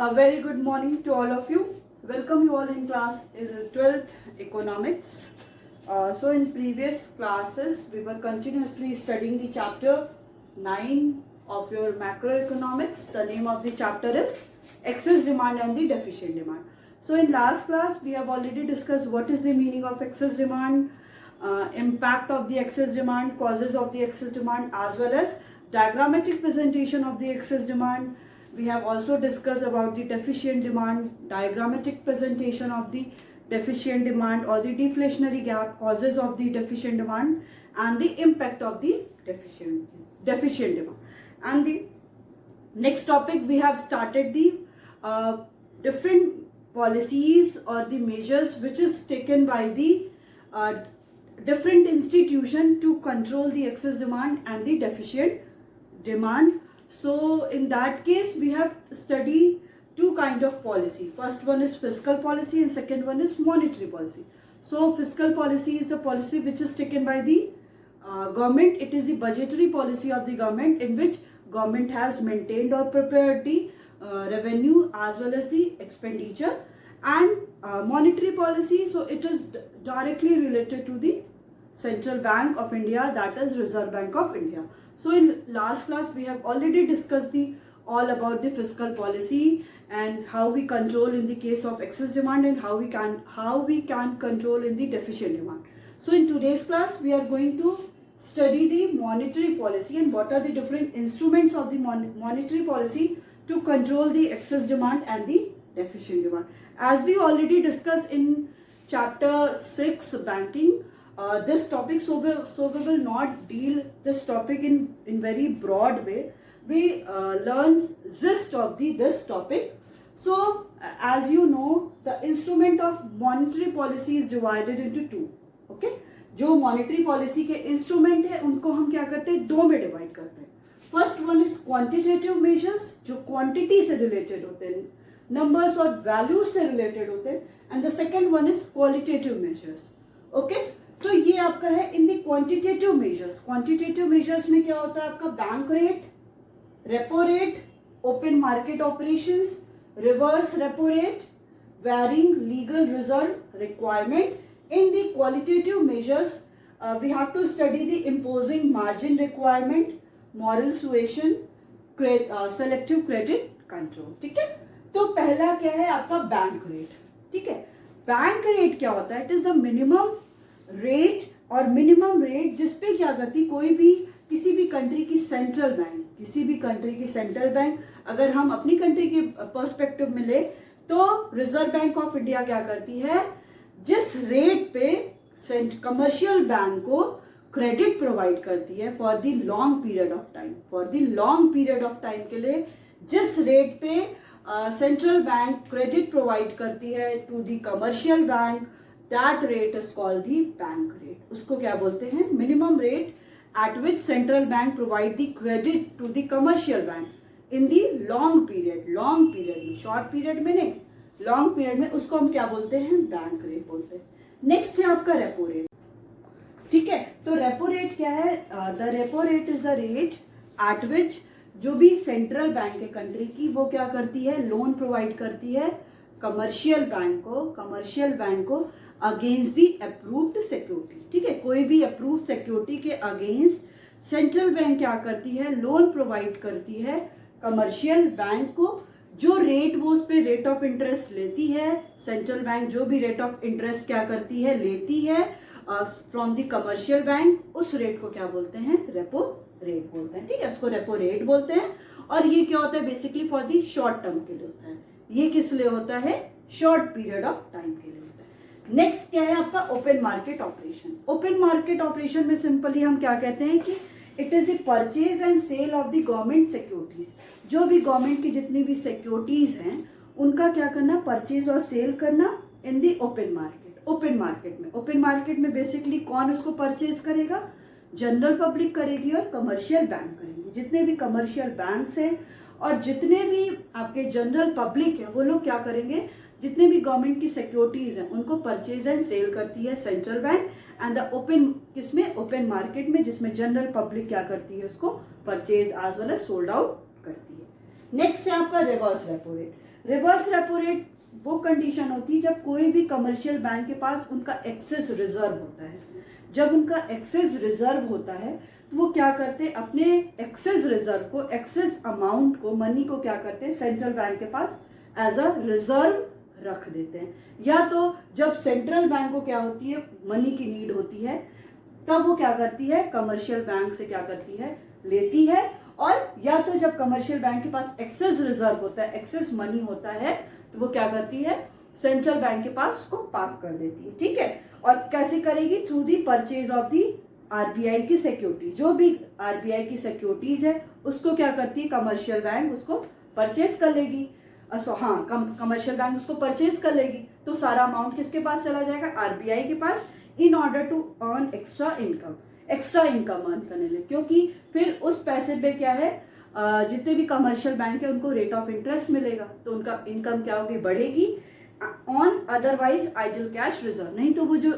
A very good morning to all of you. Welcome you all in class 12th economics. So in previous classes we were continuously studying the chapter 9 of your macroeconomics. The name of the chapter is excess demand and the deficient demand. So in last class we have already discussed what is the meaning of excess demand, impact of the excess demand, causes of the excess demand, as well as diagrammatic presentation of the excess demand. We have also discussed about the deficient demand, diagrammatic presentation of the deficient demand or the deflationary gap, causes of the deficient demand, and the impact of the deficient demand. And the next topic, we have started the different policies or the measures which is taken by the different institution to control the excess demand and the deficient demand. So in that case we have studied two kind of policy. First one is fiscal policy and second one is monetary policy. So fiscal policy is the policy which is taken by the government. It is the budgetary policy of the government in which government has maintained or prepared the revenue as well as the expenditure. And monetary policy, so it is directly related to the Central Bank of India, that is Reserve Bank of India. So in last class we have already discussed all about the fiscal policy and how we control in the case of excess demand and how we can control in the deficient demand. So in today's class we are going to study the monetary policy and what are the different instruments of the monetary policy to control the excess demand and the deficient demand. As we already discussed in chapter 6 banking, this topic, so we will not deal this topic in very broad way. We learn gist of this topic. So as you know, the instrument of monetary policy is divided into two. Okay, जो monetary policy के instrument है उनको हम क्या करते हैं, दो में divide करते हैं. First one is quantitative measures, जो quantity से related होते हैं, numbers और values से related होते हैं, and the second one is qualitative measures. Okay, तो ये आपका है in the quantitative measures. Quantitative measures में क्या होता है आपका bank rate, repo rate, open market operations, reverse repo rate, varying legal reserve requirement. In the qualitative measures we have to study the imposing margin requirement, moral suasion, selective credit control. ठीक है, तो पहला क्या है आपका bank rate. ठीक है, bank rate क्या होता है, it is the minimum rate और मिनिमम रेट जिसपे क्या करती कोई भी किसी भी कंट्री की सेंट्रल बैंक, अगर हम अपनी कंट्री के पर्सपेक्टिव में ले तो रिजर्व बैंक ऑफ इंडिया क्या करती है, जिस रेट पे कमर्शियल बैंक को क्रेडिट प्रोवाइड करती है for the long period of time के लिए जिस रेट पे सेंट्रल बैंक क्रेडिट प्रोवाइड करती है to the commercial bank, that rate is called the bank rate. उसको क्या बोलते हैं, minimum rate at which central bank provide the credit to the commercial bank in the long period में, short period में नहीं, long period में, उसको हम क्या बोलते हैं, बैंक रेट बोलते हैं. नेक्स्ट है आपका रेपो रेट. ठीक है, तो रेपो रेट क्या है, the repo rate is the rate at विच जो भी सेंट्रल बैंक है कंट्री की वो क्या करती है, लोन प्रोवाइड करती है कमर्शियल बैंक को अगेंस्ट दी अप्रूव्ड सिक्योरिटी. ठीक है, कोई भी अप्रूव्ड सिक्योरिटी के अगेंस्ट सेंट्रल बैंक क्या करती है, लोन प्रोवाइड करती है कमर्शियल बैंक को. जो रेट वो उस पे रेट ऑफ इंटरेस्ट लेती है, सेंट्रल बैंक जो भी रेट ऑफ इंटरेस्ट क्या करती है, लेती है फ्रॉम द कमर्शियल बैंक, उस रेट को क्या बोलते हैं, रेपो रेट बोलते हैं. ठीक है, उसको रेपो रेट बोलते हैं. और ये क्या होता है, basically for the short term के लिए होता है. ये किस लिए होता है, शॉर्ट पीरियड ऑफ टाइम के लिए होता है. नेक्स्ट क्या है आपका open market operation. Open market operation में सिंपली हम क्या कहते हैं कि it is the purchase and sale of the government securities. जो भी गवर्नमेंट की जितनी भी सिक्योरिटीज हैं उनका क्या करना, परचेज और सेल करना इन द ओपन मार्केट में बेसिकली कौन उसको परचेज करेगा, जनरल पब्लिक करेगी और कमर्शियल बैंक करेंगे. जितने भी कमर्शियल बैंक्स हैं और जितने भी आपके जनरल पब्लिक है वो लोग क्या करेंगे, जितने भी गवर्नमेंट की सिक्योरिटीज हैं उनको परचेज एंड सेल करती है central bank and the open किसमें, ओपन मार्केट में, जिसमें जनरल पब्लिक क्या करती है, उसको purchase as well as sold out करती है. नेक्स्ट है आपका reverse repo rate. Reverse repo rate वो कंडीशन होती है जब कोई भी कमर्शियल बैंक के पास उनका एक्सेस रिजर्व होता है। जब उनका एक्सेस रिजर्व होता है तो वो क्या करते हैं, अपने एक्सेस रिजर्व को, एक्सेस अमाउंट को, मनी को क्या करते हैं, सेंट्रल बैंक के पास एज अ रिजर्व रख देते हैं। या तो जब सेंट्रल बैंक को क्या होती है, मनी की नीड होती है, तब वो क्या करती है, कमर्शियल बैंक से क्या करती है, लेती है। और या तो जब कमर्शियल बैंक के पास एक्सेस रिजर्व होता है, एक्सेस मनी होता है, तो वो क्या करती है, सेंट्रल बैंक के पास उसको पार्क कर देती है। ठीक है, और कैसे करेगी, through the purchase of the RBI की सिक्योरिटीज। जो भी आरबीआई की सिक्योरिटीज है उसको क्या करती है, कमर्शियल बैंक उसको परचेज कर लेगी। कमर्शियल बैंक उसको परचेज कर लेगी तो सारा अमाउंट किसके पास चला जाएगा, आरबीआई के पास, in order to earn extra income, extra income earn करने लगे। क्योंकि फिर उस पैसे पे क्या है, जितने भी कमर्शियल बैंक है उनको रेट ऑफ इंटरेस्ट मिलेगा, तो उनका इनकम क्या होगी, बढ़ेगी on otherwise idle cash reserve. नहीं तो वो जो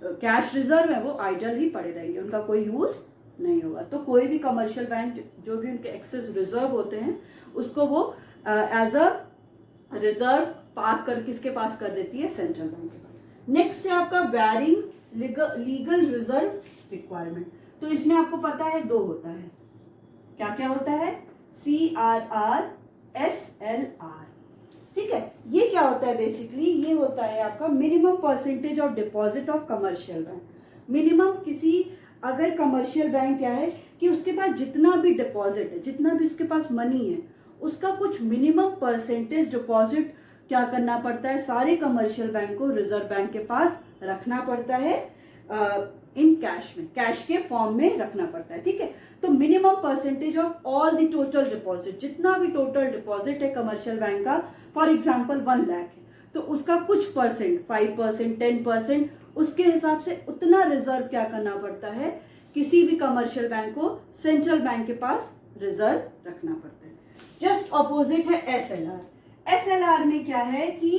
कैश रिजर्व है वो आइडल ही पड़े रहेंगे, उनका कोई यूज नहीं होगा। तो कोई भी कमर्शियल बैंक जो भी उनके एक्सेस रिजर्व होते हैं उसको वो एज अ रिजर्व पार्क कर किसके पास कर देती है, सेंट्रल बैंक के पास। नेक्स्ट है आपका वेरिंग लीगल रिजर्व रिक्वायरमेंट। तो इसमें आपको पता है दो होता है, क्या क्या होता है, CRR SLR। ठीक है, ये क्या होता है, बेसिकली ये होता है आपका minimum percentage of deposit of commercial bank. Minimum किसी, अगर कमर्शियल बैंक क्या है कि उसके पास जितना भी डिपॉजिट है, जितना भी उसके पास मनी है, उसका कुछ मिनिमम परसेंटेज डिपॉजिट क्या करना पड़ता है, सारे कमर्शियल बैंक को रिजर्व बैंक के पास रखना पड़ता है, इन कैश में, कैश के फॉर्म में रखना पड़ता है। ठीक है, तो minimum percentage of all the total deposit, जितना भी टोटल डिपॉजिट है कमर्शियल बैंक का, फॉर एग्जांपल 1 लाख है, तो उसका कुछ परसेंट, 5%, 10%, उसके हिसाब से उतना रिजर्व क्या करना पड़ता है, किसी भी कमर्शियल बैंक को सेंट्रल बैंक के पास रिजर्व रखना पड़ता है। जस्ट ऑपोजिट है SLR। SLR में क्या है कि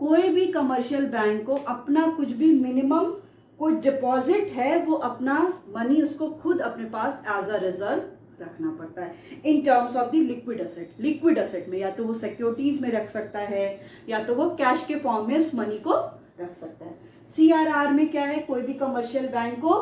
कोई भी कमर्शियल बैंक को अपना कुछ भी मिनिमम कोई डिपॉजिट है, वो अपना मनी उसको खुद अपने पास एज अ रिजर्व रखना पड़ता है in terms of the liquid asset. Liquid asset में या तो वो सिक्योरिटीज में रख सकता है या तो वो कैश के फॉर्म में उस मनी को रख सकता है। CRR में क्या है, कोई भी कमर्शियल बैंक को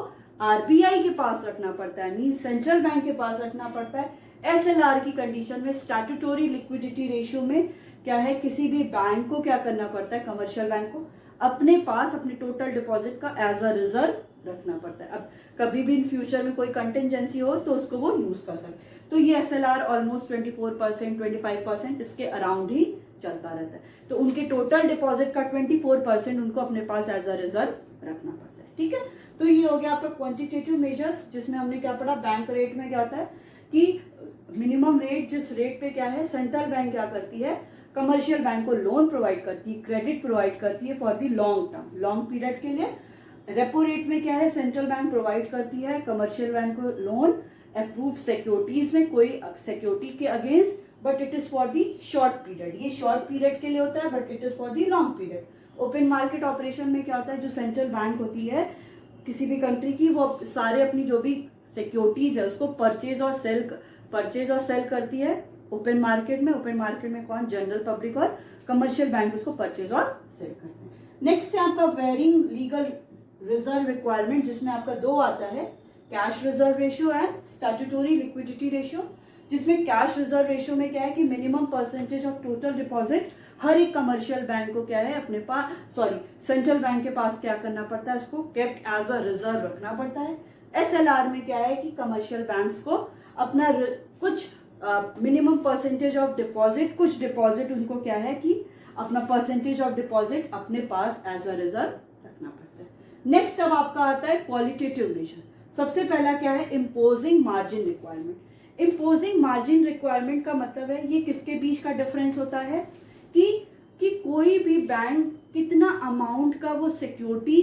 आरबीआई के पास रखना पड़ता है, मीन सेंट्रल बैंक के पास रखना पड़ता है। SLR की कंडीशन में स्टैट्यूटोरी लिक्विडिटी रेशियो में क्या है, किसी भी बैंक को क्या करना पड़ता है, कमर्शियल बैंक को अपने पास अपने टोटल डिपॉजिट का एज अ रिजर्व रखना पड़ता है। अब कभी भी इन फ्यूचर में कोई कंटिजेंसी हो तो उसको वो यूज कर सकते। तो ये SLR ऑलमोस्ट 24%, 25% इसके अराउंड ही चलता रहता है। तो उनके टोटल डिपॉजिट का 24% उनको अपने पास एज अ रिजर्व रखना पड़ता है। ठीक है, तो ये हो गया आपका क्वांटिटेटिव मेजर्स, जिसमें हमने क्या पढ़ा, बैंक रेट में क्या होता है कि मिनिमम रेट, जिस रेट पे क्या है सेंट्रल बैंक क्या करती है, कमर्शियल बैंक को लोन प्रोवाइड करती है, क्रेडिट प्रोवाइड करती है for the long term, long period के लिए। रेपो रेट में क्या है, सेंट्रल बैंक प्रोवाइड करती है कमर्शियल बैंक को लोन अप्रूव्ड सिक्योरिटीज में, कोई सिक्योरिटी के against, but it is for the short period. ये शॉर्ट पीरियड के लिए होता है, but it is for the long period. Open market operation में क्या होता है, जो सेंट्रल बैंक होती है किसी भी कंट्री की, वो सारे अपनी जो भी सिक्योरिटीज है उसको परचेज और सेल करती है ओपन मार्केट में। ओपन मार्केट में कौन, जनरल पब्लिक और कमर्शियल बैंक उसको परचेज और सेल करते हैं। नेक्स्ट है आपका वेरिंग लीगल रिजर्व रिक्वायरमेंट, जिसमें आपका दो आता है, cash reserve ratio and statutory liquidity ratio. जिसमें कैश रिजर्व रेशियो में क्या है कि minimum percentage of total deposit हर एक कमर्शियल बैंक को क्या है अपने पास, सेंट्रल बैंक के पास क्या करना पड़ता है, उसको केप्ट एज अ रिजर्व रखना पड़ता है। SLR में क्या है कि कमर्शियल बैंक्स को अपना कुछ मिनिमम परसेंटेज ऑफ डिपॉजिट, कुछ डिपॉजिट उनको क्या है कि अपना परसेंटेज ऑफ डिपॉजिट अपने पास एज अ रिजर्व रखना पड़ता है। नेक्स्ट अब आपका आता है क्वालिटेटिव मेजर। सबसे पहला क्या है, imposing margin requirement. Imposing margin requirement का मतलब है ये किसके बीच का डिफरेंस होता है कि कोई भी बैंक कितना अमाउंट का वो सिक्योरिटी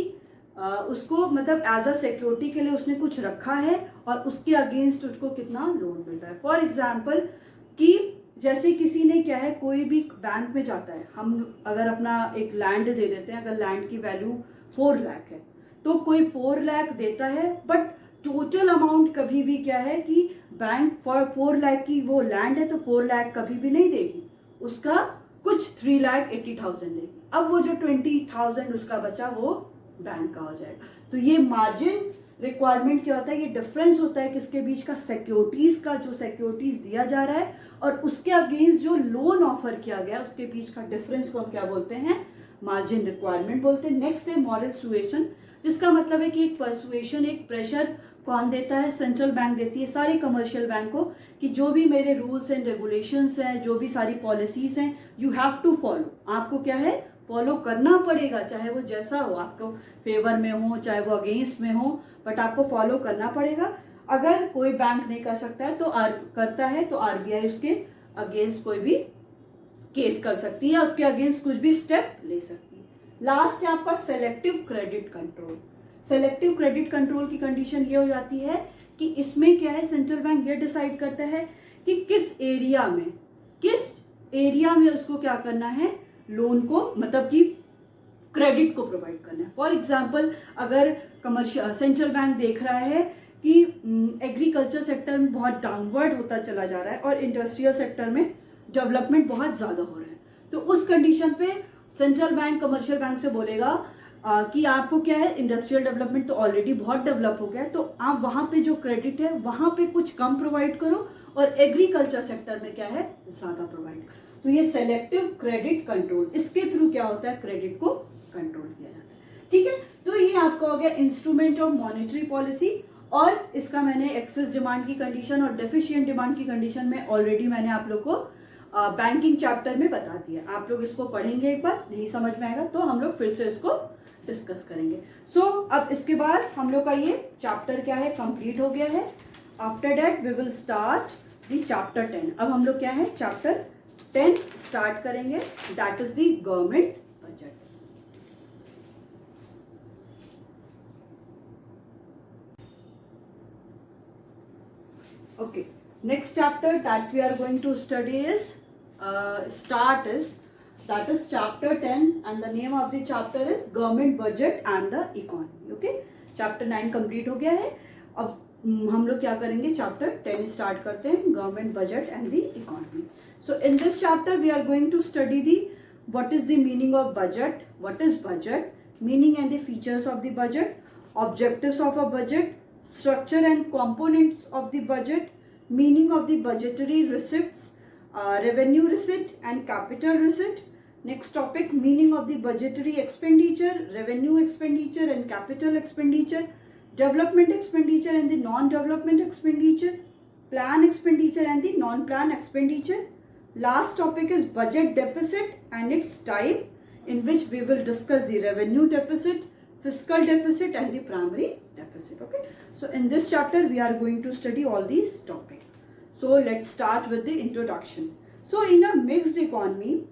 उसको मतलब एज अ सिक्योरिटी के लिए उसने कुछ रखा है और उसके अगेंस्ट उसको कितना लोन मिल रहा है। फॉर एग्जाम्पल कि जैसे किसी ने क्या है, कोई भी बैंक में जाता है, हम अगर अपना एक लैंड दे देते हैं, अगर लैंड की वैल्यू 4 लाख है तो कोई 4 लाख देता है, बट टोटल अमाउंट कभी भी क्या है कि बैंक फॉर 4 लाख की वो लैंड है तो 4 लाख कभी भी नहीं देगी, उसका कुछ 3,80,000 लेगी, अब वो जो 20,000 उसका बचा वो बैंक का हो जाएगा। तो ये मार्जिन रिक्वायरमेंट क्या होता है, ये डिफरेंस होता है किसके बीच का, सिक्योरिटीज का, जो सिक्योरिटीज दिया जा रहा है और उसके अगेंस्ट जो लोन ऑफर किया गया उसके बीच का डिफरेंस को हम क्या बोलते हैं, मार्जिन रिक्वायरमेंट बोलते हैं। नेक्स्ट है मॉरल सुएशन, जिसका मतलब है कि एक परसुएशन, एक प्रेशर कौन देता है, सेंट्रल बैंक देती है सारे कमर्शियल बैंक को कि जो भी मेरे रूल्स एंड रेगुलेशंस हैं, जो भी सारी पॉलिसीज हैं, यू हैव टू फॉलो, आपको क्या है फॉलो करना पड़ेगा, चाहे वो जैसा हो, आपको फेवर में हो चाहे वो अगेंस्ट में हो, बट आपको फॉलो करना पड़ेगा। अगर कोई बैंक नहीं कर सकता है तो करता है तो आरबीआई उसके अगेंस्ट कोई भी केस कर सकती है, उसके अगेंस्ट कुछ भी स्टेप ले सकती है। लास्ट है आपका selective credit control. Selective credit control की कंडीशन ये हो जाती है कि इसमें क्या है, सेंट्रल बैंक ये डिसाइड करता है कि किस एरिया में उसको क्या करना है, लोन को मतलब कि क्रेडिट को प्रोवाइड करना है। फॉर एग्जाम्पल अगर कमर्शियल सेंट्रल बैंक देख रहा है कि एग्रीकल्चर सेक्टर में बहुत डाउनवर्ड होता चला जा रहा है और इंडस्ट्रियल सेक्टर में डेवलपमेंट बहुत ज्यादा हो रहा है, तो उस कंडीशन पे सेंट्रल बैंक कमर्शियल बैंक से बोलेगा कि आपको क्या है, इंडस्ट्रियल डेवलपमेंट तो ऑलरेडी बहुत डेवलप हो गया है, तो आप वहां पे जो क्रेडिट है वहां पे कुछ कम प्रोवाइड करो और एग्रीकल्चर सेक्टर में क्या है ज्यादा प्रोवाइड करो। तो ये सेलेक्टिव क्रेडिट कंट्रोल, इसके थ्रू क्या होता है, क्रेडिट को कंट्रोल किया जाता है। ठीक है, तो ये आपका हो गया इंस्ट्रूमेंट ऑफ मॉनेटरी पॉलिसी, और इसका मैंने एक्सेस डिमांड की कंडीशन और डेफिशिएंट डिमांड की कंडीशन में ऑलरेडी मैंने आप लोग को बैंकिंग चैप्टर में बता दिया। आप लोग इसको पढ़ेंगे, एक बार नहीं समझ में आएगा तो हम लोग फिर से इसको डिस्कस करेंगे। सो अब इसके बाद हम लोग का ये चैप्टर क्या है, कंप्लीट हो गया है। After that we will start the chapter 10। अब हम लोग क्या है, चैप्टर 10 स्टार्ट करेंगे, that is the government budget. Okay, next chapter that we are going to study is that is chapter 10 and the name of the chapter is government budget and the economy. Okay, chapter 9 complete हो गया है। अब हम लोग क्या करेंगे, chapter 10 start करते हैं, government budget and the economy. So in this chapter we are going to study the what is the meaning of budget, what is budget, meaning and the features of the budget, objectives of a budget, structure and components of the budget, meaning of the budgetary receipts, revenue receipt and capital receipt. Next topic, meaning of the budgetary expenditure, revenue expenditure and capital expenditure, development expenditure and the non-development expenditure, plan expenditure and the non-plan expenditure. Last topic is budget deficit and its type, in which we will discuss the revenue deficit, fiscal deficit and the primary deficit. Okay, so in this chapter we are going to study all these topics. So let's start with the introduction. So in a mixed economy,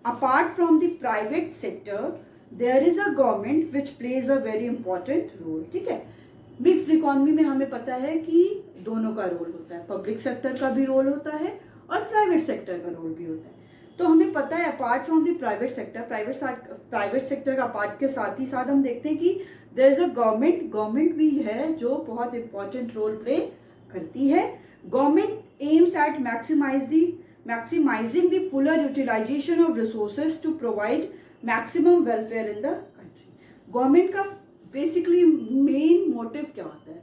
apart from the private sector, there is a government which plays a very important role. ठीक है, mixed economy में हमें पता है कि दोनों का role होता है, पब्लिक सेक्टर का भी रोल होता है और प्राइवेट सेक्टर का रोल भी होता है। तो हमें पता है apart from the private sector, private sector का पार्ट के साथ ही साथ हम देखते हैं कि देयर इज अ गवर्नमेंट भी है जो बहुत इंपॉर्टेंट रोल प्ले करती है। Government aims at maximizing the fuller utilization of resources to provide maximum welfare in the country. Government का बेसिकली मेन मोटिव क्या होता है?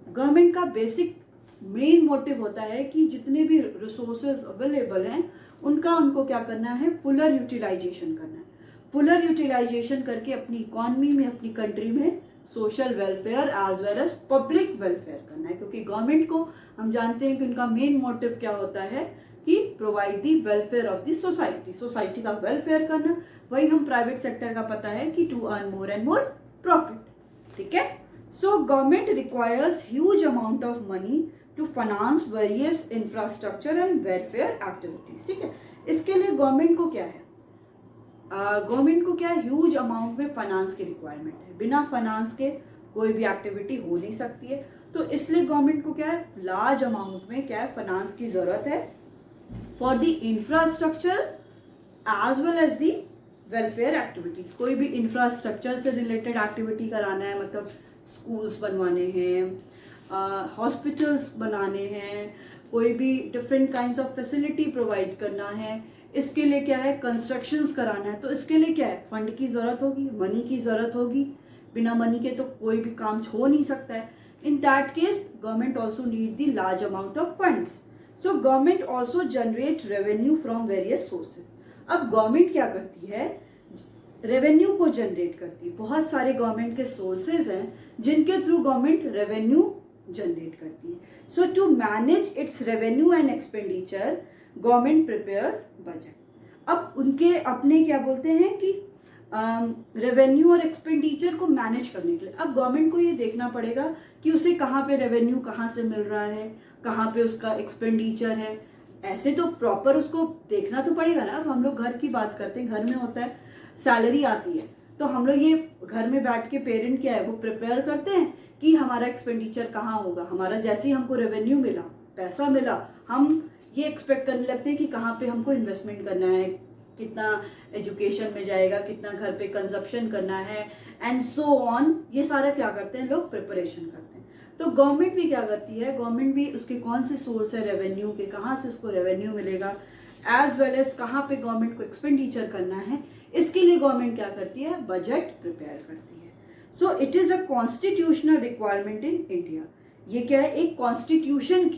गवर्नमेंट का बेसिक मेन मोटिव होता है कि जितने भी रिसोर्सेज अवेलेबल हैं उनको क्या करना है, फुलर यूटिलाइजेशन करना है। फुलर यूटिलाइजेशन करके अपनी इकोनॉमी में, अपनी कंट्री में social welfare as well as public welfare करना है, क्योंकि गवर्नमेंट को हम जानते हैं कि उनका मेन मोटिव क्या होता है कि provide the welfare of the society का वेलफेयर करना। वही हम प्राइवेट सेक्टर का पता है कि to earn more and more profit. ठीक है, so government requires huge amount of money to finance various infrastructure and welfare activities. ठीक है, इसके लिए गवर्नमेंट को क्या है, ह्यूज अमाउंट में फाइनेंस की रिक्वायरमेंट है। बिना फाइनेंस के कोई भी एक्टिविटी हो नहीं सकती है, तो इसलिए गवर्नमेंट को क्या है, लार्ज अमाउंट में क्या है, फाइनेंस की जरूरत है for the infrastructure as well as the welfare activities. कोई भी इंफ्रास्ट्रक्चर से रिलेटेड एक्टिविटी कराना है, मतलब स्कूल्स बनवाने हैं, हॉस्पिटल्स बनाने हैं, कोई भी different kinds of facility provide करना है, इसके लिए क्या है, कंस्ट्रक्शंस कराना है, तो इसके लिए क्या है, फंड की जरूरत होगी, मनी की जरूरत होगी। बिना मनी के तो कोई भी काम हो नहीं सकता है। इन that case government also need the large amount of funds. So government also generate revenue from various sources. अब गवर्नमेंट क्या करती है, रेवेन्यू को जनरेट करती है। बहुत सारे गवर्नमेंट के सोर्सेज हैं जिनके थ्रू गवर्नमेंट रेवेन्यू जनरेट करती है। So to manage its revenue and expenditure government prepare budget. अब उनके अपने क्या बोलते हैं कि रेवेन्यू और एक्सपेंडिचर को मैनेज करने के लिए अब गवर्नमेंट को ये देखना पड़ेगा कि उसे कहाँ पे रेवेन्यू कहाँ से मिल रहा है, कहाँ पे उसका एक्सपेंडिचर है। ऐसे तो प्रॉपर उसको देखना तो पड़ेगा ना। अब हम लोग घर की बात करते हैं, घर में होता है सैलरी आती है, तो हम लोग ये घर में बैठ के पेरेंट क्या है वो प्रिपेयर करते हैं कि हमारा एक्सपेंडिचर कहाँ होगा। हमारा जैसे ही हमको रेवेन्यू मिला, पैसा मिला, हम ये एक्सपेक्ट करने लगते हैं कि कहाँ पे हमको इन्वेस्टमेंट करना है, कितना एजुकेशन में जाएगा, कितना घर पे कंजप्शन करना है एंड सो ऑन। ये सारा क्या करते हैं लोग, प्रिपरेशन करते हैं। तो गवर्नमेंट भी क्या करती है, गवर्नमेंट भी उसके कौन से सोर्स है रेवेन्यू के, कहाँ से उसको रेवेन्यू मिलेगा, एज वेल एज कहाँ पे गवर्नमेंट को एक्सपेंडिचर करना है, इसके लिए गवर्नमेंट क्या करती है, बजट प्रिपेयर करती है। So it is a constitutional requirement in India. ये क्या है, एक कॉन्स्टिट्यूशन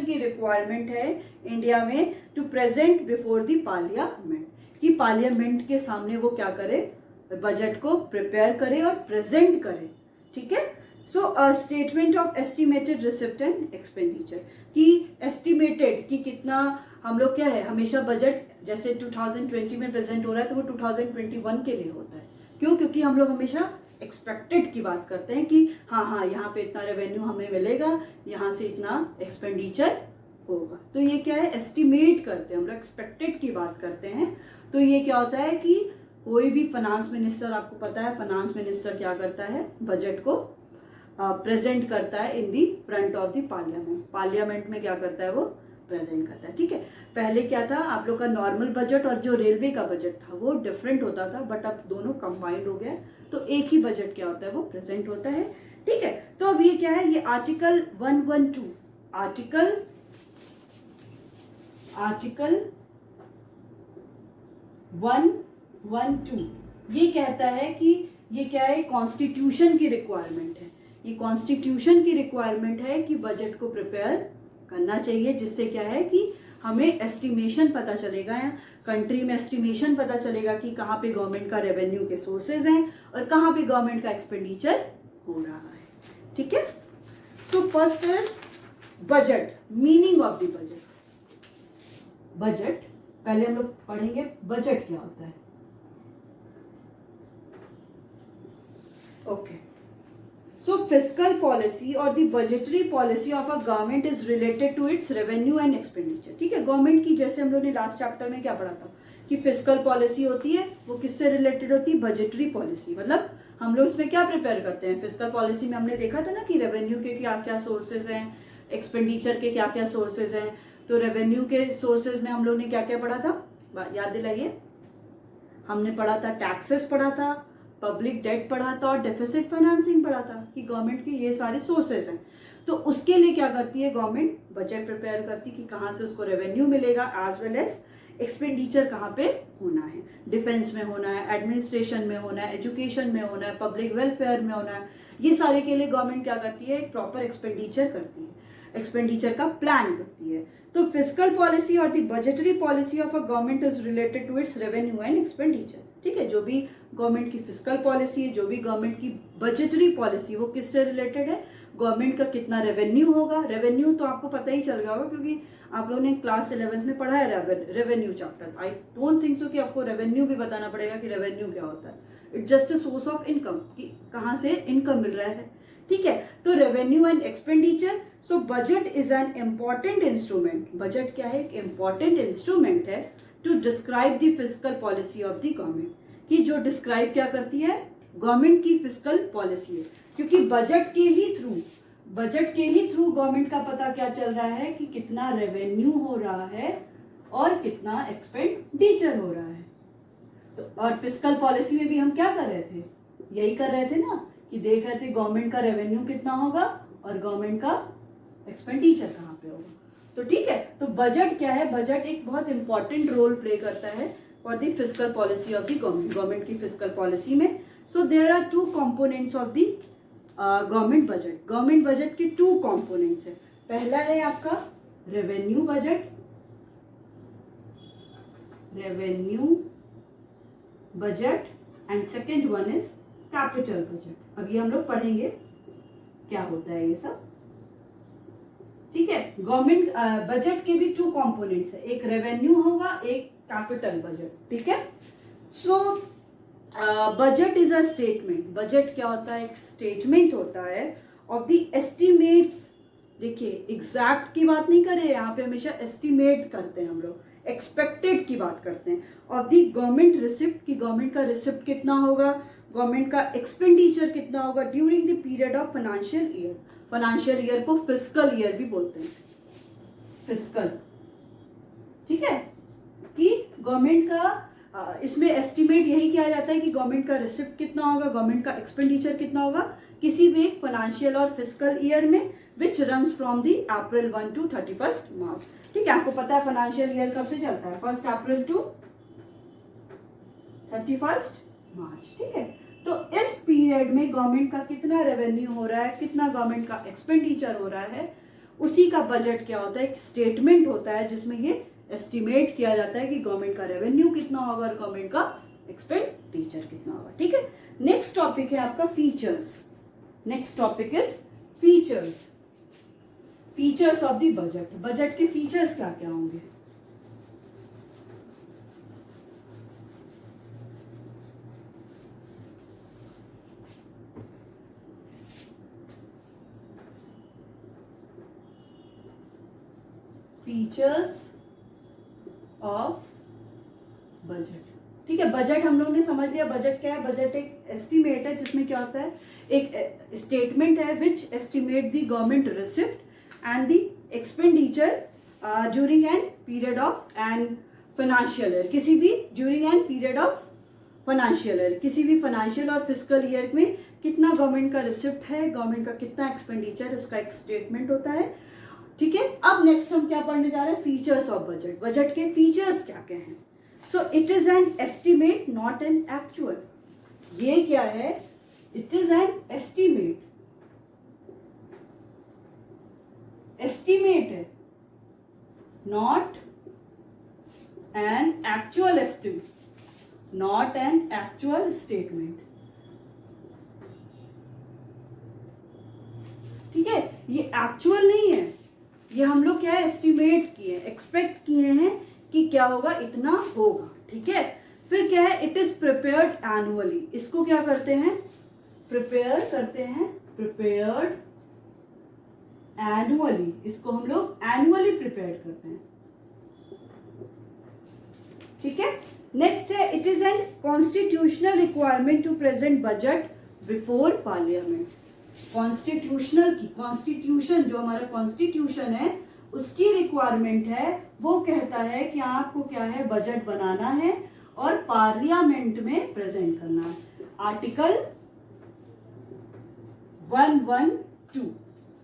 की रिक्वायरमेंट है इंडिया में to present before the parliament, कि पार्लियामेंट के सामने वो क्या करे, बजट को प्रिपेयर करे और प्रेजेंट करे। ठीक है। So statement of estimated receipt and expenditure, कि एस्टिमेटेड कि कितना हम लोग क्या है, हमेशा बजट जैसे 2020 में प्रेजेंट हो रहा है तो वो 2021 के लिए होता है। क्यों, क्योंकि हम लोग हमेशा एक्सपेक्टेड की बात करते हैं कि हाँ यहाँ पे इतना रेवेन्यू हमें मिलेगा, यहाँ से इतना एक्सपेंडिचर होगा। तो ये क्या है, एस्टिमेट करते हैं हम लोग, एक्सपेक्टेड की बात करते हैं। तो ये क्या होता है कि कोई भी फाइनेंस मिनिस्टर, आपको पता है फाइनेंस मिनिस्टर क्या करता है, बजट को प्रेजेंट करता है in the front of the parliament में क्या करता है वो प्रेजेंट करता है। ठीक है। पहले क्या था, आप लोग का नॉर्मल बजट और जो रेलवे का बजट था वो डिफरेंट होता था, बट अब दोनों कंबाइंड हो गया तो एक ही बजट क्या होता है वो प्रेजेंट होता है। ठीक है। तो अब ये क्या है, ये आर्टिकल 112 आर्टिकल 112 ये कहता है कि ये क्या है, कॉन्स्टिट्यूशन की रिक्वायरमेंट है। ये कॉन्स्टिट्यूशन की रिक्वायरमेंट है कि बजट को प्रिपेयर करना चाहिए, जिससे क्या है कि हमें एस्टिमेशन पता चलेगा, या कंट्री में एस्टिमेशन पता चलेगा कि कहाँ पे गवर्नमेंट का रेवेन्यू के सोर्सेज हैं और कहाँ पे गवर्नमेंट का एक्सपेंडिचर हो रहा है। ठीक है। So first is budget, meaning of the budget. पहले हम लोग पढ़ेंगे बजट क्या होता है। Okay. So fiscal policy or the budgetary policy of a government is related to its revenue and expenditure. ठीक है। गवर्नमेंट की, जैसे हम लोग ने लास्ट चैप्टर में क्या पढ़ा था कि फिस्कल पॉलिसी होती है, वो किससे रिलेटेड होती है, बजटरी पॉलिसी। मतलब हम लोग उसमें क्या प्रिपेयर करते हैं, फिस्कल पॉलिसी में हमने देखा था ना कि रेवेन्यू के क्या क्या सोर्सेज हैं, एक्सपेंडिचर के क्या क्या सोर्सेज हैं। तो रेवेन्यू के सोर्सेज में हम लोग ने क्या क्या पढ़ा था, याद दिलाइए। हमने पढ़ा था टैक्सेस पढ़ा था, पब्लिक डेट पढ़ा था और डेफिसिट फाइनेंसिंग पढ़ा था, कि गवर्नमेंट के ये सारे सोर्सेज हैं। तो उसके लिए क्या करती है गवर्नमेंट, बजट प्रिपेयर करती है कि कहाँ से उसको रेवेन्यू मिलेगा, एज वेल एज एक्सपेंडिचर कहाँ पे होना है, डिफेंस में होना है, एडमिनिस्ट्रेशन में होना है, एजुकेशन में होना है, पब्लिक वेलफेयर में होना है। ये सारे के लिए गवर्नमेंट क्या करती है, एक प्रॉपर एक्सपेंडिचर करती है, एक्सपेंडिचर का प्लान करती है। तो फिस्कल पॉलिसी और the budgetary policy of a government is related to its revenue and expenditure. ठीक है। जो भी गवर्नमेंट की फिस्कल पॉलिसी है, जो भी गवर्नमेंट की बजटरी पॉलिसी, वो किससे रिलेटेड है, गवर्नमेंट का कितना रेवेन्यू होगा। रेवेन्यू तो आपको पता ही चल गया होगा, क्योंकि आप लोगों ने क्लास 11th में पढ़ा है revenue chapter. I don't think so कि आपको रेवेन्यू भी बताना पड़ेगा कि रेवेन्यू क्या होता है। It's just a source of income, कि कहाँ से इनकम मिल रहा है। ठीक है। तो revenue and expenditure. So budget is an important instrument. Budget क्या है, एक इम्पॉर्टेंट इंस्ट्रूमेंट है to describe the fiscal policy of the government, कि जो डिस्क्राइब क्या करती है, गवर्नमेंट की फिस्कल पॉलिसी है। क्योंकि बजट के ही थ्रू गवर्नमेंट का पता क्या चल रहा है कि कितना रेवेन्यू हो रहा है और कितना एक्सपेंडिचर हो रहा है। तो और फिस्कल पॉलिसी में भी हम क्या कर रहे थे, यही कर रहे थे ना, कि देख रहे थे गवर्नमेंट का रेवेन्यू कितना होगा और गवर्नमेंट का एक्सपेंडिचर कहाँ पे होगा। तो ठीक है, तो बजट क्या है, बजट एक बहुत इंपॉर्टेंट रोल प्ले करता है for the fiscal policy of the government, government की फिस्कल पॉलिसी में. So there are two components of the government budget. Government budget के टू कंपोनेंट्स है. पहला है आपका revenue budget, revenue budget, and second one is capital budget. अब ये हम लोग पढ़ेंगे क्या होता है ये सब. ठीक है, गवर्नमेंट बजट के भी टू कंपोनेंट्स है, एक रेवेन्यू होगा, एक कैपिटल बजट. ठीक है, सो budget is a statement. Budget क्या होता है, एक स्टेटमेंट होता है ऑफ द एस्टिमेट्स. देखिए एग्जैक्ट की बात नहीं करें यहाँ पे, हमेशा एस्टिमेट करते हैं हम लोग, एक्सपेक्टेड की बात करते हैं. ऑफ द गवर्नमेंट रिसिप्ट, की गवर्नमेंट का रिसिप्ट कितना होगा, गवर्नमेंट का एक्सपेंडिचर कितना होगा during the period of financial year. Financial year को फिस्कल ईयर भी बोलते हैं, फिस्कल. ठीक है, कि गवर्नमेंट का इसमें एस्टिमेट यही किया जाता है कि गवर्नमेंट का रिसिप्ट कितना होगा, गवर्नमेंट का एक्सपेंडिचर कितना होगा किसी भी एक फाइनेंशियल और फिस्कल ईयर में, विच runs from the April 1 to 31 मार्च. ठीक है, आपको पता है फाइनेंशियल ईयर कब से चलता है, 1 अप्रैल to 31 मार्च. ठीक है, तो इस पीरियड में गवर्नमेंट का कितना रेवेन्यू हो रहा है, कितना गवर्नमेंट का एक्सपेंडिचर हो रहा है, उसी का बजट क्या होता है, एक स्टेटमेंट होता है जिसमें ये एस्टिमेट किया जाता है कि गवर्नमेंट का रेवेन्यू कितना होगा और गवर्नमेंट का एक्सपेंडिचर कितना होगा. ठीक है, नेक्स्ट टॉपिक है आपका features. Next topic is features. Features of the budget. Budget के फीचर्स क्या क्या होंगे. Features of budget. ठीक है, बजट हम लोग ने समझ लिया. बजट क्या है, बजट एक एस्टिमेट है जिसमें क्या होता है, एक स्टेटमेंट है which estimate the government receipt and the expenditure during an period of an financial year. किसी भी during an period of financial year, किसी भी फाइनेंशियल और फिस्कल ईयर में कितना गवर्नमेंट का रिसिप्ट है, गवर्नमेंट का कितना एक्सपेंडिचर, उसका एक स्टेटमेंट होता है. ठीक है, अब नेक्स्ट हम क्या पढ़ने जा रहे हैं, फीचर्स ऑफ बजट. बजट के फीचर्स क्या क्या हैं. So it is an estimate not an actual. ये क्या है, it is an estimate. Estimate है, not an actual estimate, not an actual statement. ठीक है, ये एक्चुअल नहीं है, ये हम लोग क्या है, एस्टिमेट किए, एक्सपेक्ट किए हैं कि क्या होगा, इतना होगा. ठीक है, फिर क्या है, इट इज प्रिपेयर्ड एनुअली. इसको क्या करते हैं, प्रिपेयर करते हैं, प्रिपेयर्ड एनुअली. इसको हम लोग एनुअली प्रिपेयर करते हैं. ठीक है, नेक्स्ट है, it is an constitutional requirement to present budget before parliament. Constitutional की, कॉन्स्टिट्यूशन जो हमारा कॉन्स्टिट्यूशन है उसकी रिक्वायरमेंट है, वो कहता है कि आपको क्या है, बजट बनाना है और पार्लियामेंट में प्रेजेंट करना है. आर्टिकल 112,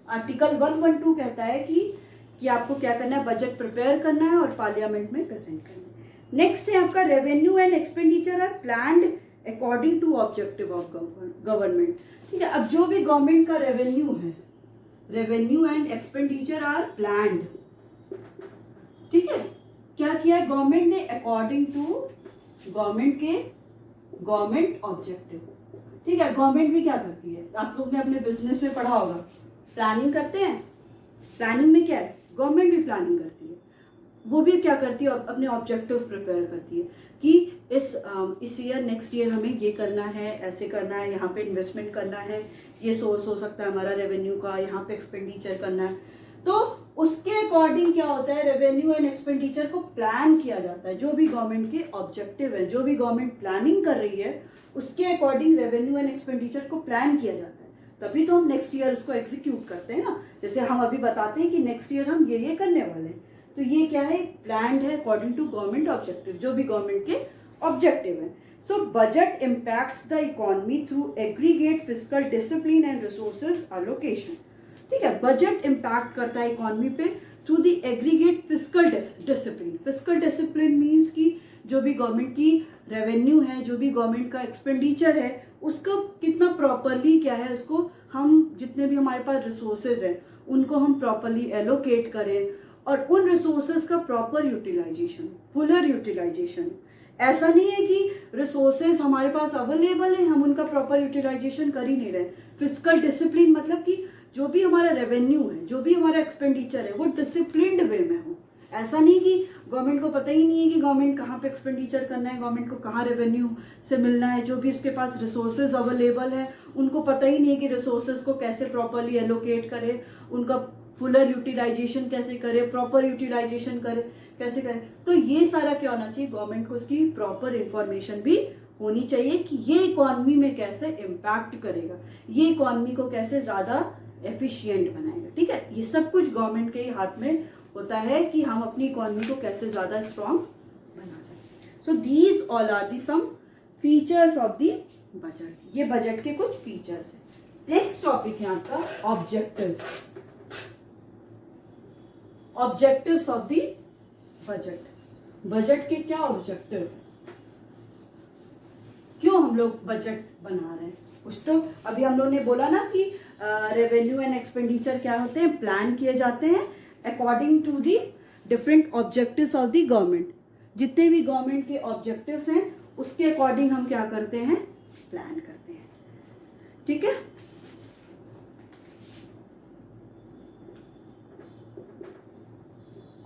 आर्टिकल 112 कहता है कि आपको क्या करना है, बजट प्रिपेयर करना है और पार्लियामेंट में प्रेजेंट करना है. नेक्स्ट है आपका revenue and expenditure are planned according to objective of government. ठीक है, अब जो भी गवर्नमेंट का रेवेन्यू है, revenue and expenditure are planned. ठीक है, क्या किया है गवर्नमेंट ने, अकॉर्डिंग टू गवर्नमेंट के गवर्नमेंट ऑब्जेक्टिव. ठीक है, गवर्नमेंट भी क्या करती है, आप लोग ने अपने बिजनेस में पढ़ा होगा, प्लानिंग करते हैं. प्लानिंग में क्या है, गवर्नमेंट भी प्लानिंग करती है. वो भी क्या करती है, अपने ऑब्जेक्टिव प्रिपेयर करती है कि इस ईयर, नेक्स्ट ईयर हमें ये करना है, ऐसे करना है, यहाँ पे इन्वेस्टमेंट करना है, ये सोर्स हो सकता है हमारा रेवेन्यू का, यहाँ पे एक्सपेंडिचर करना है. तो उसके अकॉर्डिंग क्या होता है, रेवेन्यू एंड एक्सपेंडिचर को प्लान किया जाता है. जो भी गवर्नमेंट के ऑब्जेक्टिव है, जो भी गवर्नमेंट प्लानिंग कर रही है, उसके अकॉर्डिंग रेवेन्यू एंड एक्सपेंडिचर को प्लान किया जाता है. तभी तो हम नेक्स्ट ईयर उसको एग्जीक्यूट करते हैं ना. जैसे हम अभी बताते हैं कि नेक्स्ट ईयर हम ये करने वाले हैं, तो ये क्या है, प्लान्ड है अकॉर्डिंग टू गवर्नमेंट ऑब्जेक्टिव, जो भी गवर्नमेंट के ऑब्जेक्टिव है. So budget impacts the economy through aggregate fiscal discipline and resources allocation. ठीक है, बजट इम्पैक्ट करता है इकोनॉमी पे through the aggregate fiscal discipline. Fiscal discipline means कि जो भी गवर्नमेंट की रेवेन्यू है, जो भी गवर्नमेंट का एक्सपेंडिचर है, उसको कितना प्रॉपरली क्या है, उसको हम जितने भी हमारे पास रिसोर्सेज हैं उनको हम प्रॉपरली एलोकेट करें और उन रिसोर्सेज का प्रॉपर यूटिलाइजेशन, फुलर यूटिलाइजेशन। ऐसा नहीं है कि रिसोर्सेज हमारे पास अवेलेबल है, हम उनका प्रॉपर यूटिलाइजेशन कर ही नहीं रहे। फिस्कल डिसिप्लिन मतलब कि जो भी हमारा रेवेन्यू है, जो भी हमारा एक्सपेंडिचर है, वो डिसिप्लिन्ड वे में हो। ऐसा नहीं कि गवर्नमेंट को पता ही नहीं है कि गवर्नमेंट कहाँ पे एक्सपेंडिचर करना है, गवर्नमेंट को कहाँ रेवेन्यू से मिलना है। जो भी उसके पास रिसोर्सेज अवेलेबल है उनको पता ही नहीं है कि रिसोर्सेज को कैसे प्रॉपरली एलोकेट करे, उनका फुलर यूटिलाइजेशन कैसे करे, प्रॉपर यूटिलाइजेशन करे कैसे करे। तो ये सारा क्या होना चाहिए, गवर्नमेंट को उसकी प्रॉपर इंफॉर्मेशन भी होनी चाहिए कि ये इकोनॉमी में कैसे इम्पैक्ट करेगा, ये इकोनॉमी को कैसे ज़्यादा एफिशिएंट बनाएगा। ठीक है, ये सब कुछ गवर्नमेंट के ही हाथ में होता है कि हम अपनी इकोनॉमी को कैसे ज़्यादा स्ट्रॉन्ग बना सकें। So these all are the some features of the budget. ये बजट के कुछ फीचर्स हैं। नेक्स्ट टॉपिक है आपका objectives. Objectives of the budget. Budget के क्या ऑब्जेक्टिव, क्यों हम लोग बजट बना रहे हैं, कुछ तो अभी हम लोग ने बोला ना कि रेवेन्यू एंड एक्सपेंडिचर क्या होते हैं, प्लान किए जाते हैं according to the different objectives of the government. जितने भी गवर्नमेंट के ऑब्जेक्टिव्स हैं उसके अकॉर्डिंग हम क्या करते हैं, प्लान करते हैं। ठीक है,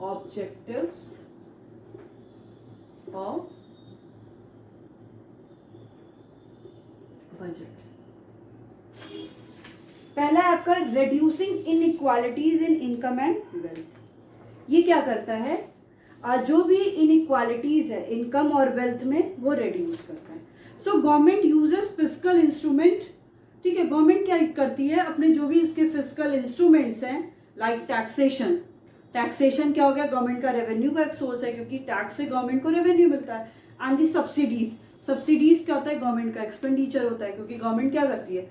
ऑब्जेक्टिव्स ऑफ बजट। पहला है आपका reducing inequalities in income and wealth. ये क्या करता है, जो भी इनइक्वालिटीज है इनकम और वेल्थ में वो रिड्यूस करता है। So government uses fiscal instrument. ठीक है, गवर्नमेंट क्या करती है, अपने जो भी इसके फिस्कल इंस्ट्रूमेंट्स हैं लाइक टैक्सेशन। टैक्सेशन क्या हो गया, गवर्नमेंट का रेवेन्यू का एक सोर्स है क्योंकि टैक्स से गवर्नमेंट को रेवेन्यू मिलता है। And the subsidies. सब्सिडीज क्या होता है, गवर्नमेंट का एक्सपेंडिचर होता है क्योंकि गवर्नमेंट क्या करती है,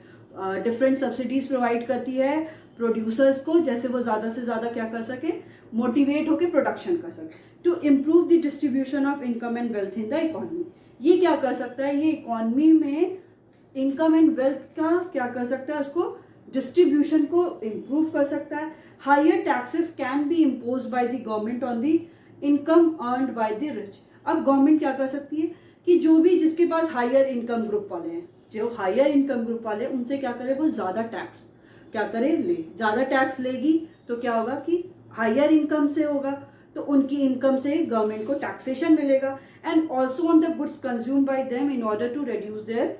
डिफरेंट सब्सिडीज प्रोवाइड करती है प्रोड्यूसर्स को, जैसे वो ज़्यादा से ज़्यादा क्या कर सके, मोटिवेट होकर प्रोडक्शन कर सके, to improve the distribution of income and wealth in the economy. ये क्या कर सकता है, ये इकोनॉमी में इनकम एंड वेल्थ का क्या कर सकता है, उसको डिस्ट्रीब्यूशन को इम्प्रूव कर सकता है। Higher taxes can be impose by the government on the income earned by the rich. अब गवर्नमेंट क्या कर सकती है कि जो भी जिसके पास हायर इनकम ग्रुप वाले हैं, जो हायर इनकम ग्रुप वाले, उनसे क्या करे, वो ज़्यादा टैक्स क्या करे, ले। ज़्यादा टैक्स लेगी तो क्या होगा कि हायर इनकम से होगा, तो उनकी इनकम से गवर्नमेंट को टैक्सेशन मिलेगा। And also on the goods consume by them in order to reduce their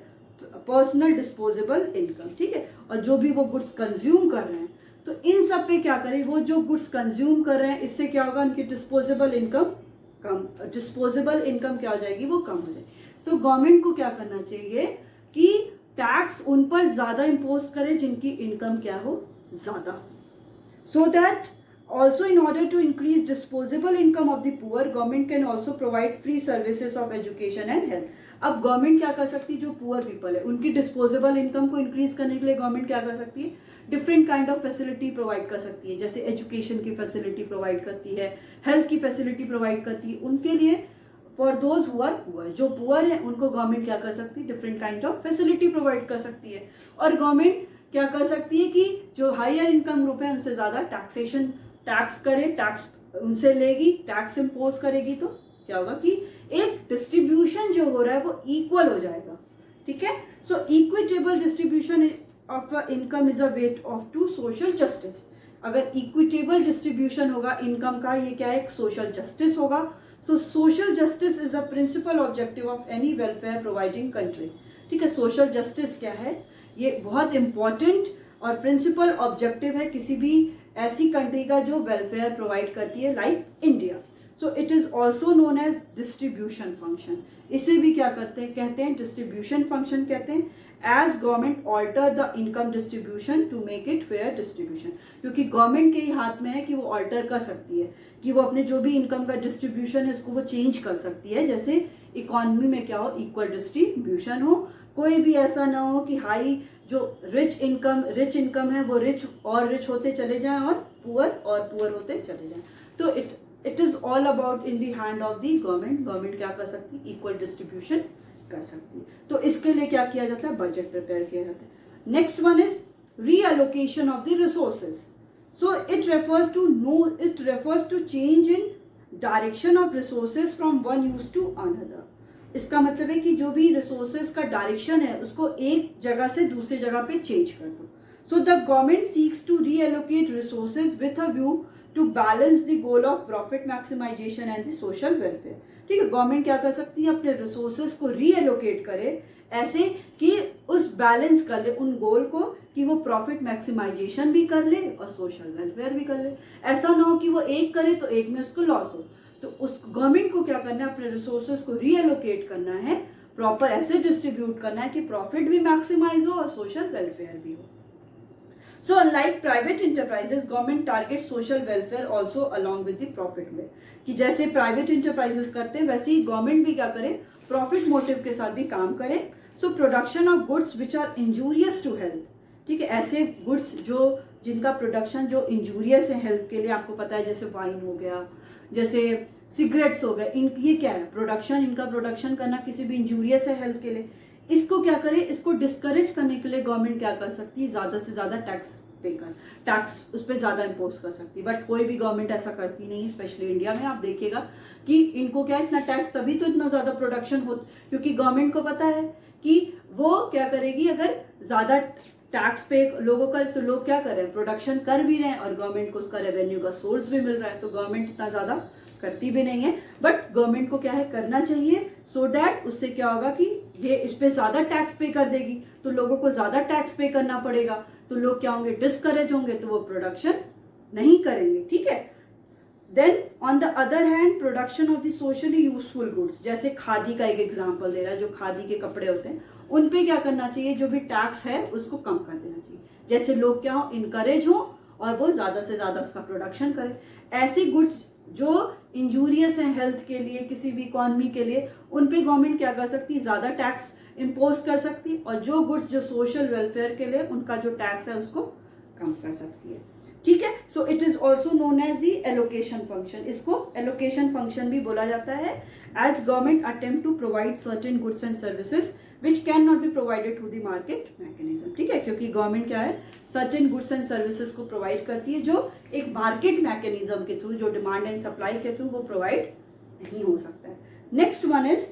personal disposable income. ठीक है, और जो भी वो गुड्स कंज्यूम कर रहे हैं तो इन सब पे क्या करें, वो जो गुड्स कंज्यूम कर रहे हैं इससे क्या होगा, उनकी डिस्पोजेबल इनकम क्या हो जाएगी, वो कम हो जाएगी। तो गवर्नमेंट को क्या करना चाहिए कि टैक्स उन पर ज्यादा इम्पोज करे जिनकी इनकम क्या हो, ज्यादा, so that also in order to increase disposable income of the poor, government can also provide free services of education and health. अब गवर्नमेंट क्या कर सकती है, जो पुअर पीपल है उनकी डिस्पोजेबल इनकम को इंक्रीज करने के लिए गवर्नमेंट क्या कर सकती है, different kind of facility provide कर सकती है। जैसे एजुकेशन की फैसिलिटी प्रोवाइड करती है, हेल्थ की फैसिलिटी प्रोवाइड करती है उनके लिए। For those who are poor, जो पुअर है उनको गवर्नमेंट क्या कर सकती है, different kind of facility provide कर सकती है। और गवर्नमेंट क्या कर सकती है कि जो हायर इनकम ग्रुप है उनसे ज्यादा टैक्स करे, टैक्स उनसे लेगी, टैक्स इम्पोज करेगी, तो क्या होगा कि एक डिस्ट्रीब्यूशन जो हो रहा है वो इक्वल हो जाएगा। ठीक है, so equitable distribution of income is a weight of to social justice. अगर इक्विटेबल डिस्ट्रीब्यूशन होगा इनकम का, ये क्या है, एक सोशल जस्टिस होगा। So social justice is the principal objective of any welfare providing country. ठीक है, सोशल जस्टिस क्या है, ये बहुत इंपॉर्टेंट और प्रिंसिपल ऑब्जेक्टिव है किसी भी ऐसी कंट्री का जो वेलफेयर प्रोवाइड करती है, like India. So it is also known as distribution function. इसे भी क्या कहते हैं, डिस्ट्रीब्यूशन फंक्शन कहते हैं। As government alter the income distribution to make it fair distribution, क्योंकि गवर्नमेंट के ही हाथ में है कि वो ऑल्टर कर सकती है, कि वो अपने जो भी इनकम का डिस्ट्रीब्यूशन है उसको वो चेंज कर सकती है। जैसे इकोनॉमी में क्या हो, इक्वल डिस्ट्रीब्यूशन हो, कोई भी ऐसा ना हो कि हाई जो रिच इनकम है वो रिच होते चले जाएं और पुअर और पुअर होते चले जाएं। तो it is all about in the hand of the government. Government क्या कर सकती है, इक्वल डिस्ट्रीब्यूशन कर सकती है। तो इसके लिए क्या किया जाता है, बजट प्रिपेयर किया जाता है। Next one is reallocation of the resources. So it refers to change in direction of resources from one use to another. इसका मतलब है कि जो भी रिसोर्सेज का डायरेक्शन है उसको एक जगह से दूसरी जगह पे चेंज कर दो। So the government seeks to reallocate resources with a view to balance the goal of profit maximization and the social welfare. ठीक है, गवर्नमेंट क्या कर सकती है, अपने रिसोर्सेज को रीएलोकेट करे ऐसे कि उस बैलेंस कर ले उन गोल को, कि वो प्रॉफिट मैक्सिमाइजेशन भी कर ले और सोशल वेलफेयर भी कर ले। ऐसा ना हो कि वो एक करे तो एक में उसको लॉस हो। तो उस गवर्नमेंट को क्या करना है, अपने रिसोर्सेज को रीएलोकेट करना है, प्रॉपर ऐसे डिस्ट्रीब्यूट करना है कि प्रॉफिट भी मैक्सिमाइज हो और सोशल वेलफेयर भी हो। So unlike private enterprises, government targets social welfare also along with the profit में, कि जैसे प्राइवेट इंटरप्राइजेस करते हैं वैसे ही गवर्नमेंट भी क्या करे, प्रॉफिट मोटिव के साथ भी काम करे। So production of goods which are injurious to health, ठीक है, ऐसे गुड्स जिनका प्रोडक्शन जो इंजूरियस है हेल्थ के लिए, आपको पता है जैसे वाइन हो गया, जैसे सिगरेट्स हो गए, ये क्या है, इनका प्रोडक्शन करना किसी भी इंजूरियस है हेल्थ के लिए। इसको क्या करे, इसको डिस्करेज करने के लिए गवर्नमेंट क्या कर सकती है, ज्यादा से ज्यादा टैक्स उस पर ज्यादा इम्पोज कर सकती है। बट कोई भी गवर्नमेंट ऐसा करती नहीं, स्पेशली इंडिया में। आप देखिएगा कि इनको क्या इतना टैक्स, तभी तो इतना ज्यादा प्रोडक्शन हो, क्योंकि गवर्नमेंट को पता है कि वो क्या करेगी, अगर ज्यादा टैक्स पे लोगों का, तो लोग क्या कर रहे हैं, प्रोडक्शन कर भी रहे हैं और गवर्नमेंट को उसका रेवेन्यू का सोर्स भी मिल रहा है। तो गवर्नमेंट इतना ज्यादा करती भी नहीं है, बट गवर्नमेंट को क्या है, करना चाहिए, सो दैट उससे क्या होगा कि ये इस पे ज्यादा टैक्स पे कर देगी तो लोगों को ज्यादा टैक्स पे करना पड़ेगा, तो लोग क्या होंगे, डिस्करेज होंगे, तो वो प्रोडक्शन नहीं करेंगे। ठीक है, then on the other hand production of the socially useful goods, जैसे खादी का एक एग्जांपल दे रहा है, जो खादी के कपड़े होते हैं उन पे क्या करना चाहिए, जो भी टैक्स है उसको कम कर देना चाहिए, जैसे लोग क्या हो, इनकरेज हो और वो ज्यादा से ज्यादा उसका प्रोडक्शन करें। ऐसी गुड्स जो इंजूरियस है हेल्थ के लिए, किसी भी इकोनॉमी के लिए, उन पे गवर्नमेंट क्या कर सकती है, ज्यादा टैक्स इम्पोज कर सकती है, और जो गुड्स जो सोशल वेलफेयर के लिए, उनका जो टैक्स है उसको कम कर सकती है। ठीक है, so it is also known as the allocation function. इसको एलोकेशन फंक्शन भी बोला जाता है, as government attempt to provide certain goods and services which can not be provided through the market mechanism. ठीक है, क्योंकि गवर्नमेंट क्या है, सर्टेन गुड्स एंड सर्विसेज को प्रोवाइड करती है जो एक मार्केट मैकेनिज्म के थ्रू, जो डिमांड एंड सप्लाई के थ्रू वो प्रोवाइड नहीं हो सकता है। Next one is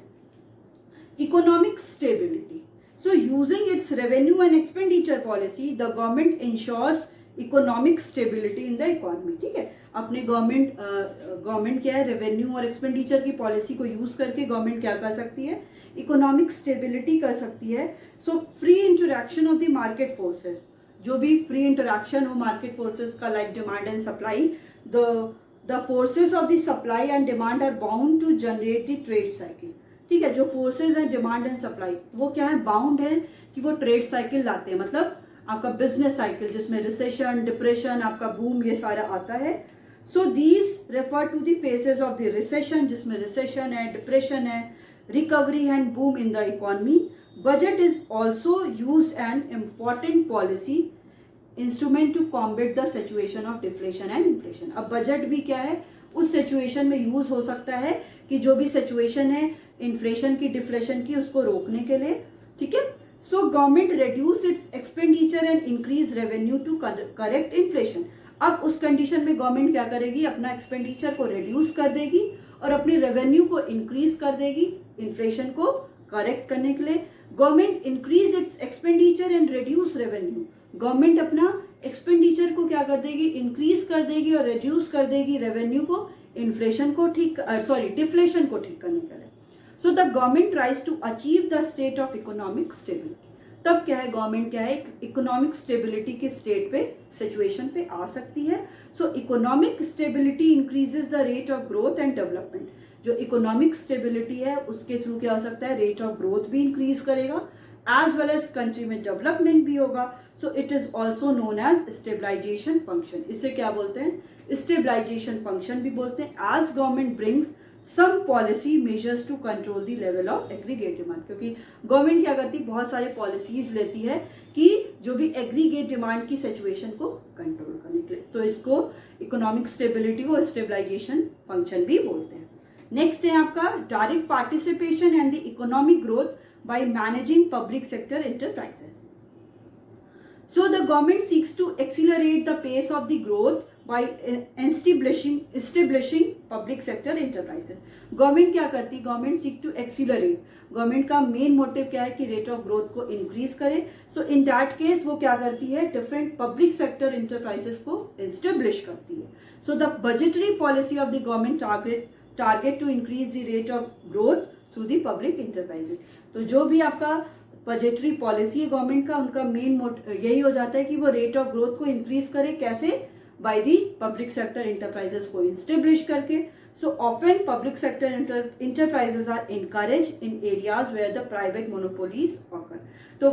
economic stability. So using its revenue and expenditure policy, the government ensures economic stability in the economy. ठीक है, अपने गवर्नमेंट क्या है, रेवेन्यू और एक्सपेंडिचर की पॉलिसी को यूज करके गवर्नमेंट क्या कर सकती है, इकोनॉमिक स्टेबिलिटी कर सकती है। So free interaction of the market forces, जो भी फ्री इंटरैक्शन हो मार्केट फोर्सेस का, like demand and supply, the forces of the supply and demand are bound to generate the trade cycle. ठीक है, जो फोर्सेस हैं डिमांड एंड सप्लाई, वो क्या है, बाउंड है कि वो ट्रेड साइकिल लाते हैं, मतलब आपका बिजनेस साइकिल जिसमें रिसेशन, डिप्रेशन, आपका बूम, ये सारा आता है। So these refer to the phases of the recession, जिसमें रिसेशन है, डिप्रेशन है, recovery and boom in the economy. Budget is also used an important policy instrument to combat the situation of deflation and inflation. अब budget भी क्या है, उस situation में use हो सकता है कि जो भी सिचुएशन है इन्फ्लेशन की, डिफ्लेशन की, उसको रोकने के लिए। ठीक है, so government reduce its expenditure and increase revenue to correct inflation. अब उस कंडीशन में गवर्नमेंट क्या करेगी, अपना एक्सपेंडिचर को रिड्यूस कर देगी और अपनी रेवेन्यू को इंक्रीज कर देगी इन्फ्लेशन को करेक्ट करने के लिए। Government increase its expenditure and reduce revenue, government अपना एक्सपेंडिचर को क्या कर देगी, इंक्रीज कर देगी और रिड्यूस कर देगी रेवेन्यू को, इन्फ्लेशन को डिफ्लेशन को ठीक करने के लिए। So the government tries to achieve the state of economic stability. तब क्या है, गवर्नमेंट क्या है, इकोनॉमिक स्टेबिलिटी के स्टेट पे, सिचुएशन पे आ सकती है। So economic stability increases the rate of growth and development. जो इकोनॉमिक स्टेबिलिटी है उसके थ्रू क्या हो सकता है, रेट ऑफ ग्रोथ भी इंक्रीज करेगा, एज वेल एज कंट्री में डेवलपमेंट भी होगा। So it is also known as stabilization function. इसे क्या बोलते हैं, स्टेबलाइजेशन फंक्शन भी बोलते हैं। As government brings some policy measures to control the level of aggregate demand, क्योंकि गवर्नमेंट क्या करती है, बहुत सारे पॉलिसीज लेती है कि जो भी एग्रीगेट डिमांड की सिचुएशन को कंट्रोल करने के लिए, तो इसको इकोनॉमिक स्टेबिलिटी को स्टेबलाइजेशन फंक्शन भी बोलते हैं। नेक्स्ट है आपका direct participation and the economic growth by managing public sector enterprises. So the government seeks to accelerate the pace of the growth by establishing public sector enterprises. Government क्या करती है, government seek to accelerate, government का main motive क्या है कि rate of growth को increase करे। So in that case वो क्या करती है, डिफरेंट पब्लिक सेक्टर एंटरप्राइजेस को एस्टेब्लिश करती है। So the budgetary policy of the government target to increase the rate of growth through the public enterprises. तो जो भी आपका बजटरी पॉलिसी है गवर्नमेंट का, उनका मेन यही हो जाता है कि वो रेट ऑफ ग्रोथ को इंक्रीज करे, कैसे, by the public sector enterprises को एस्टेब्लिश करके। So often public sector enterprises are encourage in areas where the private monopolies occur. तो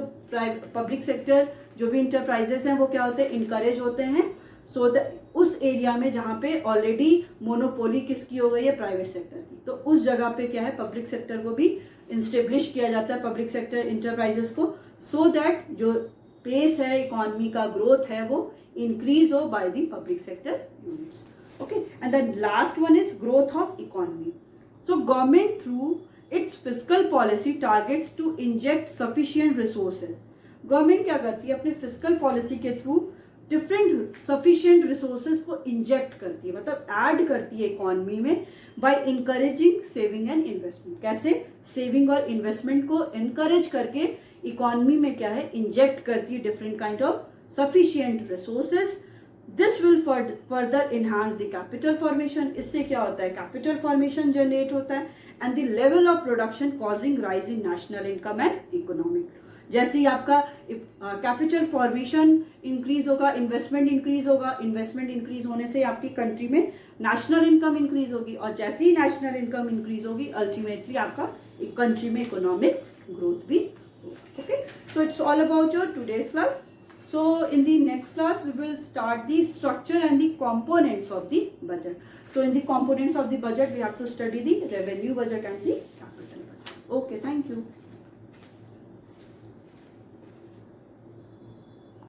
पब्लिक सेक्टर जो भी इंटरप्राइजेस हैं वो क्या होते हैं, इनकरेज होते हैं। सो उस एरिया में जहाँ पे ऑलरेडी मोनोपोली किसकी हो गई है, प्राइवेट सेक्टर की, तो उस जगह पे क्या है, पब्लिक सेक्टर को भी इंस्टेब्लिश किया जाता है, पब्लिक सेक्टर इंटरप्राइजेस को, सो दैट जो पेस है इकोनॉमी का ग्रोथ है वो इंक्रीज हो by the public sector units. Okay, and the last one is growth of economy. So government through its fiscal policy targets to inject sufficient resources. Government क्या करती है, अपने फिस्कल पॉलिसी के through different sufficient resources को inject करती है, मतलब add करती है इकोनॉमी में, by encouraging saving and investment. कैसे, सेविंग और इन्वेस्टमेंट को इनकरेज करके इकोनॉमी में क्या है, इंजेक्ट करती है different kind of sufficient resources. This will further enhance the capital formation. इससे क्या होता है, कैपिटल फॉर्मेशन जनरेट होता है, and the level of production causing rise in national income and economic. जैसे ही आपका कैपिटल फॉर्मेशन इंक्रीज होगा, इन्वेस्टमेंट इंक्रीज होगा, इन्वेस्टमेंट इंक्रीज होने से आपकी कंट्री में नेशनल इनकम इंक्रीज होगी, और जैसे ही नेशनल इनकम इंक्रीज होगी अल्टीमेटली आपका कंट्री में इकोनॉमिक ग्रोथ भी होगा। Okay, so it's all about your today's class. So in the next class we will start the structure and the components of the budget. So in the components of the budget we have to study the revenue budget and the capital budget. Okay, thank you.